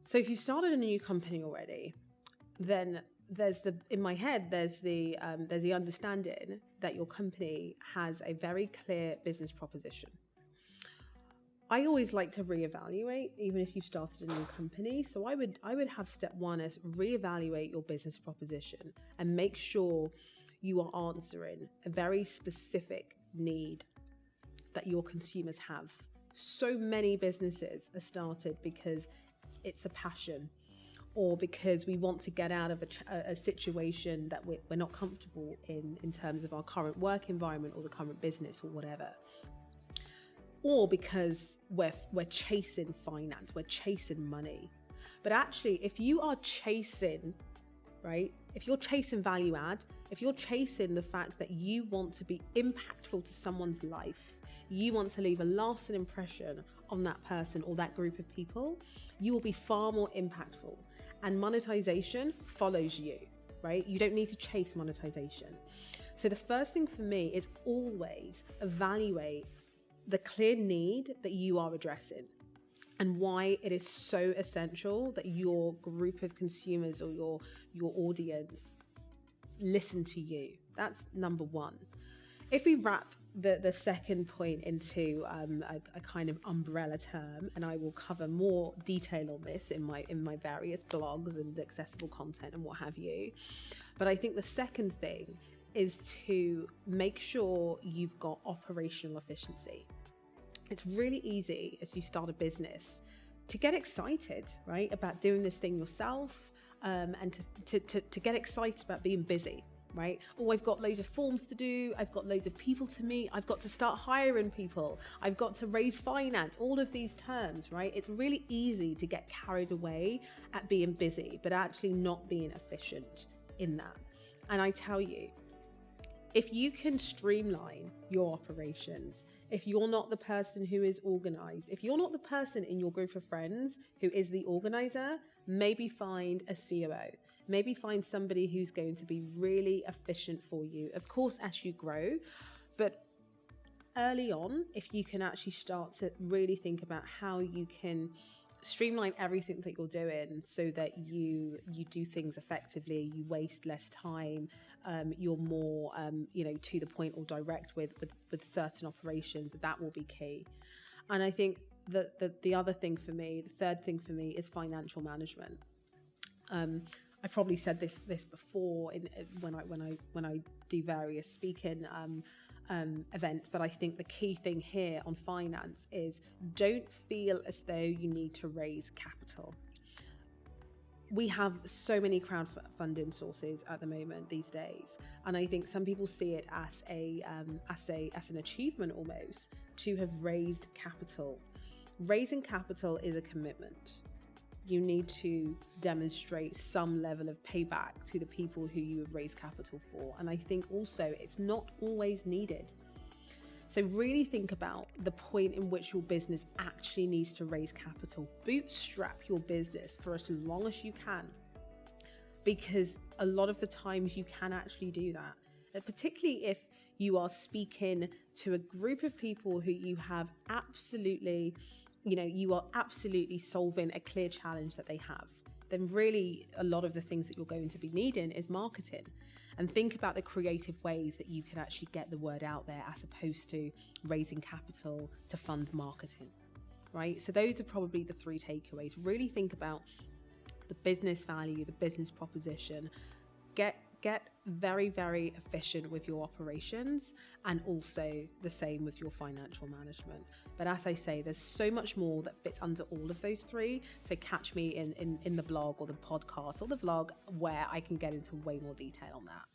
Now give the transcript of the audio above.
So if you started a new company already, then there's the understanding that your company has a very clear business proposition. I always like to reevaluate, even if you've started a new company. So I would have step one as reevaluate your business proposition and make sure you are answering a very specific need that your consumers have. So many businesses are started because it's a passion, or because we want to get out of a situation that we're not comfortable in terms of our current work environment or the current business or whatever. Or because we're chasing finance, we're chasing money. But actually, if you are chasing, right? If you're chasing value add, if you're chasing the fact that you want to be impactful to someone's life, you want to leave a lasting impression on that person or that group of people, you will be far more impactful. And monetization follows you, right? You don't need to chase monetization. So the first thing for me is always evaluate the clear need that you are addressing and why it is so essential that your group of consumers or your audience listen to you. That's number one. If we wrap the second point into a kind of umbrella term, and I will cover more detail on this in my various blogs and accessible content and what have you. But I think the second thing is to make sure you've got operational efficiency. It's really easy as you start a business to get excited, right, about doing this thing yourself, and to get excited about being busy, right? Oh, I've got loads of forms to do. I've got loads of people to meet. I've got to start hiring people. I've got to raise finance, all of these terms, right? It's really easy to get carried away at being busy, but actually not being efficient in that. And I tell you, if you can streamline your operations, if you're not the person who is organized, if you're not the person in your group of friends who is the organizer, maybe find a COO. Maybe find somebody who's going to be really efficient for you. Of course, as you grow, but early on, if you can actually start to really think about how you can streamline everything that you're doing so that you do things effectively, you waste less time, you're more to the point or direct with certain operations, that will be key. And I think that the other thing for me, the third thing for me, is financial management. I've probably said this before when I do various speaking events, but I think the key thing here on finance is don't feel as though you need to raise capital. We have so many crowdfunding sources at the moment these days, and I think some people see it as an achievement almost to have raised capital. Raising capital is a commitment. You need to demonstrate some level of payback to the people who you have raised capital for. And I think also it's not always needed. So really think about the point in which your business actually needs to raise capital. Bootstrap your business for as long as you can, because a lot of the times you can actually do that. Particularly if you are speaking to a group of people who you have absolutely, you are absolutely solving a clear challenge that they have, then really a lot of the things that you're going to be needing is marketing. And think about the creative ways that you can actually get the word out there as opposed to raising capital to fund marketing, right? So those are probably the three takeaways. Really think about the business value, the business proposition. Get very, very efficient with your operations, and also the same with your financial management. But as I say, there's so much more that fits under all of those three. So catch me in the blog or the podcast or the vlog where I can get into way more detail on that.